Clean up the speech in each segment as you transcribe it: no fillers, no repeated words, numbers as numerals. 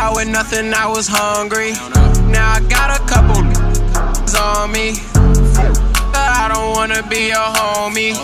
out with nothing, I was hungry. Now I got a couple on me. I don't wanna be your homie.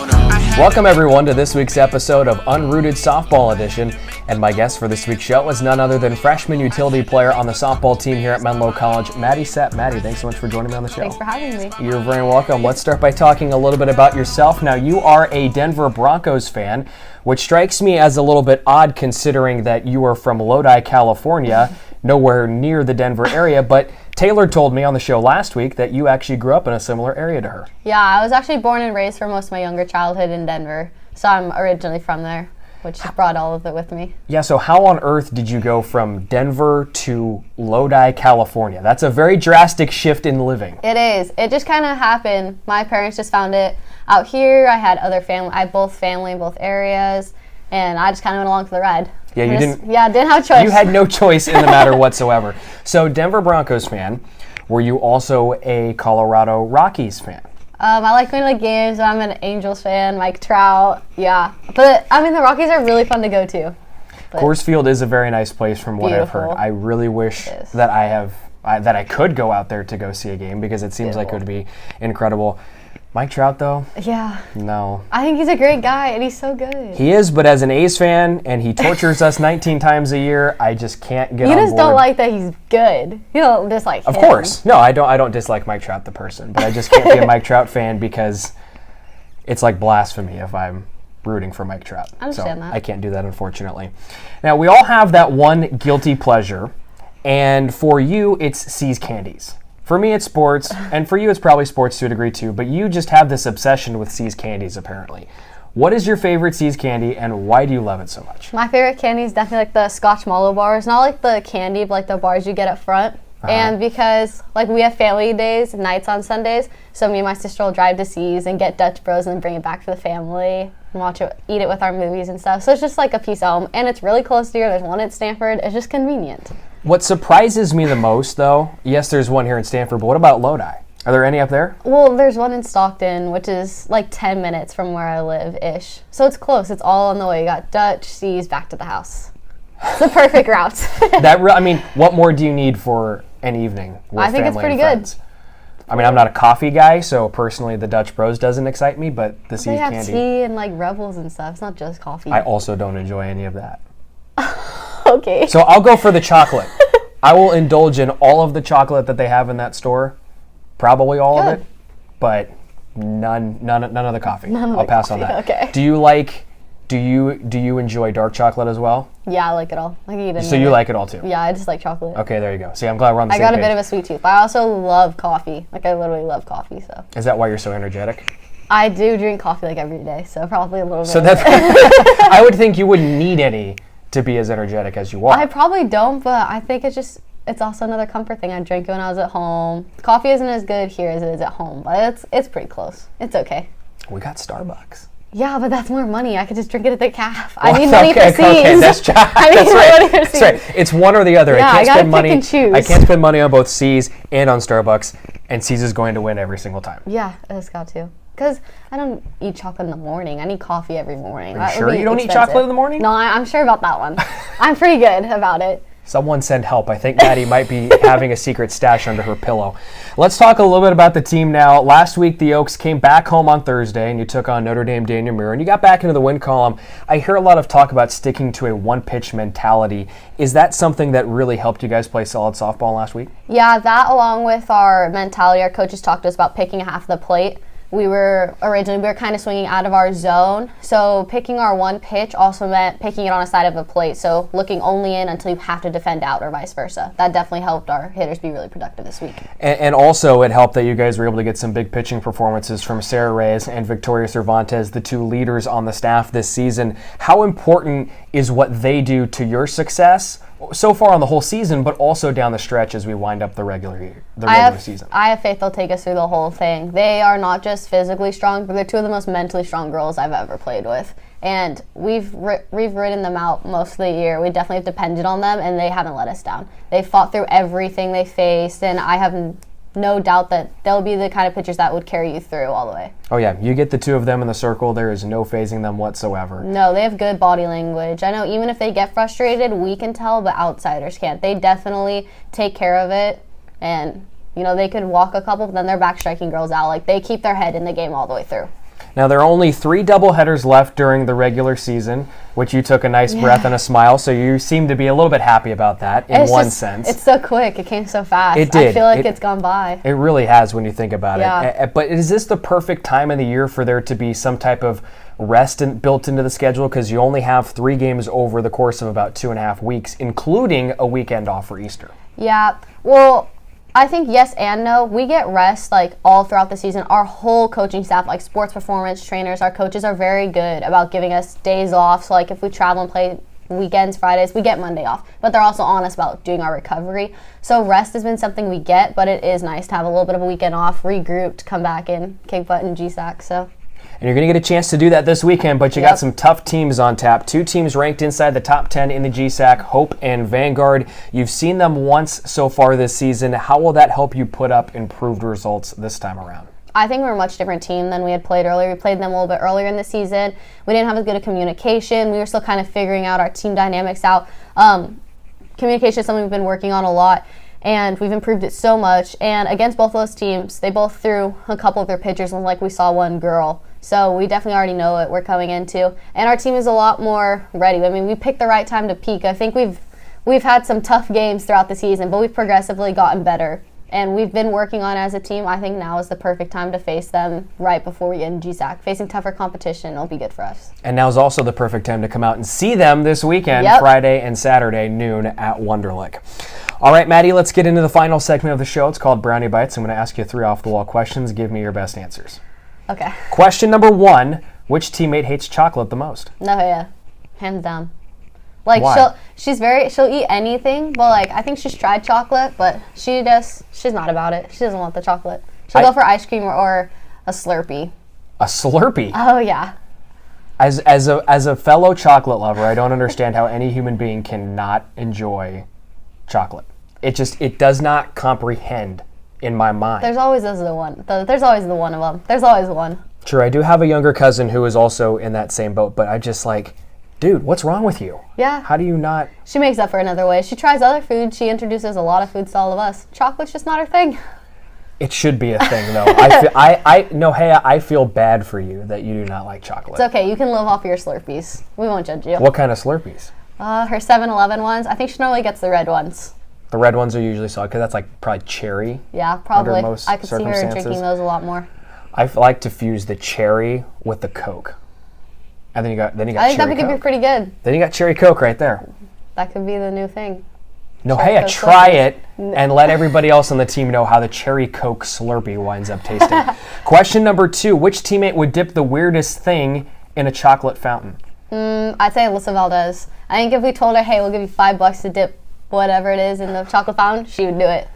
Welcome everyone to this week's episode of Unrooted Softball Edition, and my guest for this week's show is none other than freshman utility player on the softball team here at Menlo College, Madi Sepp. Madi, thanks so much for joining me on the show. Thanks for having me. You're very welcome. Let's start by talking a little bit about yourself. Now, you are a Denver Broncos fan, which strikes me as a little bit odd considering that you are from Lodi, California, nowhere near the Denver area, but Taylor told me on the show last week that you actually grew up in a similar area to her. Yeah, I was actually born and raised for most of my younger childhood in Denver, so I'm originally from there, which brought all of it with me. Yeah, so how on earth did you go from Denver to Lodi, California? That's a very drastic shift in living. It is. It just kind of happened. My parents just found it out here. I had other family. I had both family in both areas, and I just kind of went along for the ride. Yeah, you didn't. Yeah, didn't have a choice. You had no choice in the matter whatsoever. So, Denver Broncos fan, were you also a Colorado Rockies fan? I like going to the games. I'm an Angels fan, Mike Trout. Yeah, but I mean the Rockies are really fun to go to. Coors Field is a very nice place, from what I've heard. I really wish that I could go out there to go see a game because it seems like it would be incredible. Mike Trout, though? Yeah. No. I think he's a great guy, and he's so good. He is, but as an A's fan, and he tortures us 19 times a year, I just can't get on board. You just don't like that he's good. You don't dislike him. Of course. No, I don't dislike Mike Trout, the person, but I just can't be a Mike Trout fan because it's like blasphemy if I'm rooting for Mike Trout. I understand that. I can't do that, unfortunately. Now, we all have that one guilty pleasure, and for you, it's C's Candies. For me, it's sports, and for you, it's probably sports to a degree too, but you just have this obsession with C's Candies, apparently. What is your favorite C's candy, and why do you love it so much? My favorite candy is definitely like the Scotch Mallow bars, not like the candy, but like the bars you get up front. And because like we have family days, nights on Sundays, so me and my sister will drive to C's and get Dutch Bros and bring it back for the family and watch it, eat it with our movies and stuff. So it's just like a piece of home, and it's really close to here. There's one at Stanford. It's just convenient. What surprises me the most, though, yes, there's one here in Stanford, but what about Lodi? Are there any up there? Well, there's one in Stockton, which is like 10 minutes from where I live-ish. So it's close. It's all on the way. You got Dutch, C's, back to the house. It's the perfect route. What more do you need for an evening with I think family it's pretty and friends? good. I mean, I'm not a coffee guy, so personally the Dutch Bros doesn't excite me, but the C's They have candy. tea and like Rebels and stuff. It's not just coffee. I also don't enjoy any of that. Okay. So I'll go for the chocolate. I will indulge in all of the chocolate that they have in that store, probably all of it, but none of the coffee. I'll pass on that. Okay. Do you enjoy dark chocolate as well? Yeah, I like it all. I can eat it. So you like it all too? Yeah, I just like chocolate. Okay, there you go. See, I'm glad we're on the same page. I got a bit of a sweet tooth. But I also love coffee. Like I literally love coffee. So. Is that why you're so energetic? I do drink coffee like every day, so probably a little bit. So that's. I would think you wouldn't need any to be as energetic as you are. I probably don't, but I think it's also another comfort thing. I drank it when I was at home. Coffee isn't as good here as it is at home, but it's pretty close. It's okay. We got Starbucks. Yeah, but that's more money. I could just drink it at the calf. I need money for C's. Okay, that's money for C's. That's right. It's one or the other. Yeah, I can't pick and choose. I can't spend money on both C's and on Starbucks, and C's is going to win every single time. Yeah, it's got to. Because I don't eat chocolate in the morning. I need coffee every morning. Are you sure you don't eat chocolate in the morning? No, I'm sure about that one. I'm pretty good about it. Someone send help. I think Maddie might be having a secret stash under her pillow. Let's talk a little bit about the team now. Last week, the Oaks came back home on Thursday, and you took on Notre Dame Daniel Muir, and you got back into the win column. I hear a lot of talk about sticking to a one-pitch mentality. Is that something that really helped you guys play solid softball last week? Yeah, that along with our mentality, our coaches talked to us about picking half of the plate. We were kind of swinging out of our zone, so picking our one pitch also meant picking it on a side of a plate, so looking only in until you have to defend out or vice versa. That definitely helped our hitters be really productive this week. And also it helped that you guys were able to get some big pitching performances from Sarah Reyes and Victoria Cervantes, the two leaders on the staff this season. How important is what they do to your success so far on the whole season, but also down the stretch as we wind up the regular season? I have faith they'll take us through the whole thing. They are not just physically strong, but they're two of the most mentally strong girls I've ever played with. And we've ridden them out most of the year. We definitely have depended on them, and they haven't let us down. They fought through everything they faced, and I have no doubt that they'll be the kind of pitchers that would carry you through all the way. Oh, yeah. You get the two of them in the circle, there is no phasing them whatsoever. No, they have good body language. I know even if they get frustrated, we can tell, but outsiders can't. They definitely take care of it, and, they could walk a couple, but then they're back striking girls out. Like, they keep their head in the game all the way through. Now, there are only 3 doubleheaders left during the regular season, which you took a nice breath and a smile, so you seem to be a little bit happy about that in one sense. It's so quick. It came so fast. It did. I feel like it's gone by. It really has when you think about it. But is this the perfect time of the year for there to be some type of rest built into the schedule? Because you only have 3 games over the course of about 2.5 weeks, including a weekend off for Easter. Yeah. Well, I think yes and no. We get rest like all throughout the season. Our whole coaching staff, like sports performance trainers, our coaches are very good about giving us days off. So like if we travel and play weekends, Fridays, we get Monday off. But they're also on us about doing our recovery. So rest has been something we get, but it is nice to have a little bit of a weekend off, regrouped, come back and kick butt in GSAC. So. And you're going to get a chance to do that this weekend, but you got some tough teams on tap. 2 teams ranked inside the top 10 in the GSAC, Hope and Vanguard. You've seen them once so far this season. How will that help you put up improved results this time around? I think we're a much different team than we had played earlier. We played them a little bit earlier in the season. We didn't have as good a communication. We were still kind of figuring out our team dynamics out. Communication is something we've been working on a lot, and we've improved it so much. And against both of those teams, they both threw a couple of their pitchers, and like we saw one girl. So we definitely already know what we're coming into. And our team is a lot more ready. I mean, we picked the right time to peak. I think we've had some tough games throughout the season, but we've progressively gotten better. And we've been working on it as a team. I think now is the perfect time to face them right before we get in GSAC. Facing tougher competition will be good for us. And now is also the perfect time to come out and see them this weekend, Friday and Saturday, noon at Wonderlic. All right, Maddie, let's get into the final segment of the show. It's called Brownie Bites. I'm going to ask you 3 off-the-wall questions. Give me your best answers. Okay. Question number 1, which teammate hates chocolate the most? No, yeah. Hands down. Like, why? she'll eat anything, but like, I think she's tried chocolate, but she's not about it. She doesn't want the chocolate. She'll go for ice cream or a Slurpee. A Slurpee? Oh, yeah. As a fellow chocolate lover, I don't understand how any human being cannot enjoy chocolate. It does not comprehend in my mind. There's always the one. There's always the one of them. There's always one. True, I do have a younger cousin who is also in that same boat, but I just like, dude, what's wrong with you? Yeah. How do you not? She makes up for another way. She tries other food. She introduces a lot of foods to all of us. Chocolate's just not her thing. It should be a thing, though. I feel bad for you that you do not like chocolate. It's okay. You can live off your Slurpees. We won't judge you. What kind of Slurpees? Her 7-Eleven ones. I think she normally gets the red ones. The red ones are usually solid because that's like probably cherry. Yeah, probably. Under most I could see her drinking those a lot more. I like to fuse the cherry with the Coke. And then you got I think that could be pretty good. Then you got cherry Coke right there. That could be the new thing. No, hey, try it and let everybody else on the team know how the cherry Coke Slurpee winds up tasting. Question number 2, which teammate would dip the weirdest thing in a chocolate fountain? I'd say Alyssa Valdez. I think if we told her, hey, we'll give you $5 to dip whatever it is in the chocolate fountain, she would do it.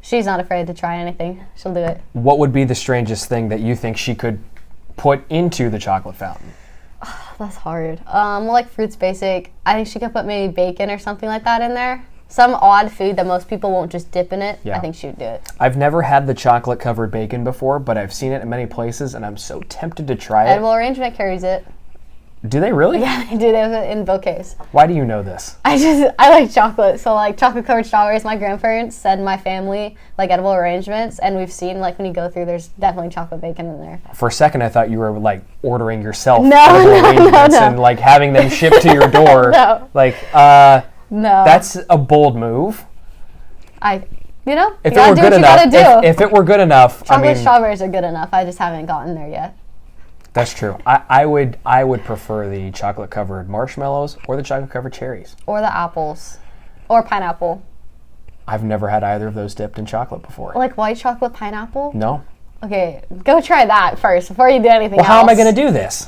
She's not afraid to try anything. She'll do it. What would be the strangest thing that you think she could put into the chocolate fountain? Oh, that's hard. Well, like fruits basic. I think she could put maybe bacon or something like that in there. Some odd food that most people won't just dip in it. Yeah. I think she would do it. I've never had the chocolate covered bacon before, but I've seen it in many places and I'm so tempted to try it. Edible Arrangement carries it. Do they really? Yeah, they do. They have it in bouquets. Why do you know this? I like chocolate. So like chocolate covered strawberries, my grandparents send my family like Edible Arrangements, and we've seen like when you go through, there's definitely chocolate bacon in there. For a second, I thought you were like ordering yourself Edible Arrangements and like having them shipped to your door. No. Like, no. That's a bold move. If it were good enough, if it were good enough, chocolate strawberries are good enough. I just haven't gotten there yet. That's true. I would prefer the chocolate covered marshmallows or the chocolate covered cherries. Or the apples. Or pineapple. I've never had either of those dipped in chocolate before. Like white chocolate pineapple? No. Okay, go try that first before you do anything else. Well, how am I going to do this?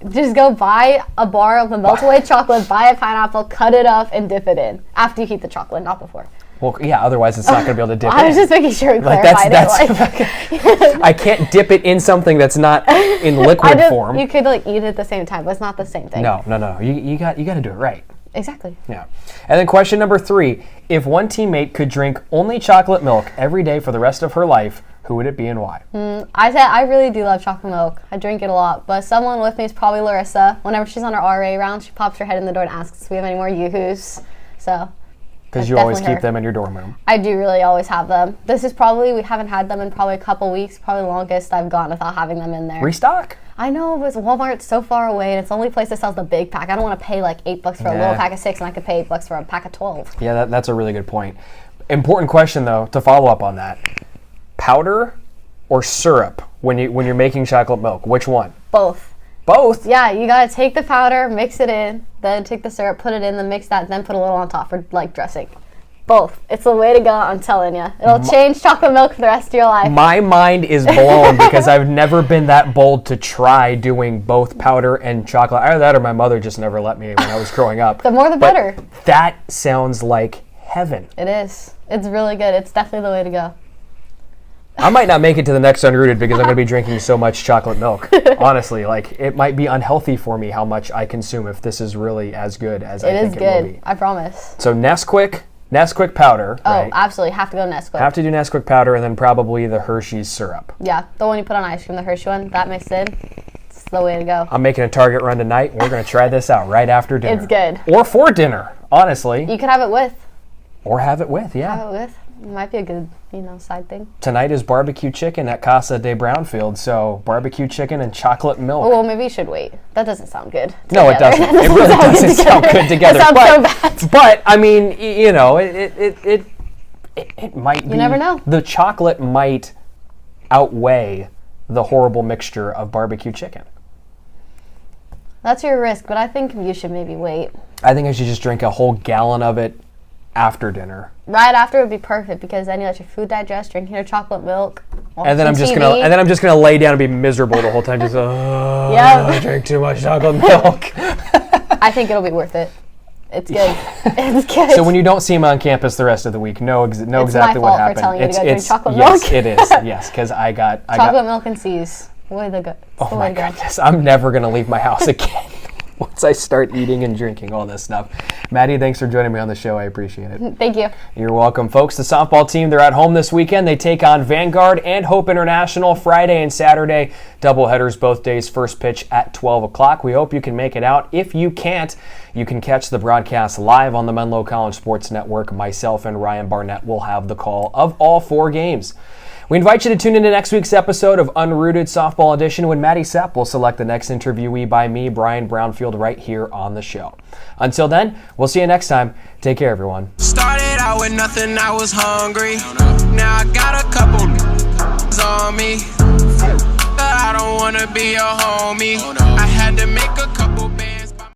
Just go buy a bar of the melted white chocolate, buy a pineapple, cut it up, and dip it in. After you heat the chocolate, not before. Well, yeah, otherwise it's not going to be able to dip it in. I was just making sure we clarified it. I can't dip it in something that's not in liquid form. You could eat it at the same time, but it's not the same thing. No. You got to do it right. Exactly. Yeah. And then question number 3, if one teammate could drink only chocolate milk every day for the rest of her life, who would it be and why? I really do love chocolate milk. I drink it a lot. But someone with me is probably Larissa. Whenever she's on her RA round, she pops her head in the door and asks if we have any more Yoo-Hoos. So. Because you always keep them in your dorm room. I do really always have them. This is probably, we haven't had them in probably a couple weeks, probably the longest I've gone without having them in there. Restock? I know, but Walmart's so far away, and it's the only place that sells the big pack. I don't want to pay like $8 for a little pack of 6, and I could pay $8 for a pack of 12. Yeah, that's a really good point. Important question, though, to follow up on that. Powder or syrup when you're making chocolate milk? Which one? Both. Both? Yeah, you gotta take the powder, mix it in, then take the syrup, put it in, then mix that, then put a little on top for like dressing. Both. It's the way to go, I'm telling you. It'll change chocolate milk for the rest of your life. My mind is blown because I've never been that bold to try doing both powder and chocolate. Either that or my mother just never let me when I was growing up. The more the better. That sounds like heaven. It is. It's really good. It's definitely the way to go. I might not make it to the next Unrooted because I'm going to be drinking so much chocolate milk. Honestly, like, it might be unhealthy for me how much I consume if this is really as good as I think it will be. It is good. I promise. So Nesquik powder, right? Oh, absolutely. Have to go Nesquik. Have to do Nesquik powder and then probably the Hershey's syrup. Yeah, the one you put on ice cream, the Hershey one, that mixed in. It's the way to go. I'm making a Target run tonight. We're going to try this out right after dinner. It's good. Or for dinner, honestly. You could have it with. Or have it with, yeah. Have it with. It might be a good, side thing. Tonight is barbecue chicken at Casa de Brownfield, so barbecue chicken and chocolate milk. Oh, well, maybe you should wait. That doesn't sound good together. No, it doesn't. It really doesn't sound good together. It sounds so bad. But, I mean, it might be. You never know. The chocolate might outweigh the horrible mixture of barbecue chicken. That's your risk, but I think you should maybe wait. I think I should just drink a whole gallon of it after dinner. Right after would be perfect because then you let your food digest, drinking your chocolate milk. And then I'm just gonna lay down and be miserable the whole time. Just I drink too much chocolate milk. I think it'll be worth it. It's good. It's good. So when you don't see him on campus the rest of the week, know exactly what happened. It's my fault for telling you to go drink chocolate milk. milk. Yes, it is. Yes, because I got chocolate milk and C's. Way to go. Oh my goodness! I'm never gonna leave my house again. Once I start eating and drinking all this stuff. Maddie, thanks for joining me on the show. I appreciate it. Thank you. You're welcome. Folks, the softball team, they're at home this weekend. They take on Vanguard and Hope International Friday and Saturday. Doubleheaders both days, first pitch at 12 o'clock. We hope you can make it out. If you can't, you can catch the broadcast live on the Menlo College Sports Network. Myself and Ryan Barnett will have the call of all 4 games. We invite you to tune into next week's episode of Unrooted Softball Edition when Madi Sepp will select the next interviewee by me, Brian Brownfield, right here on the show. Until then, we'll see you next time. Take care, everyone. Started out with nothing, I was hungry. Now I got a couple on me. But I don't wanna be a homie. I had to make a couple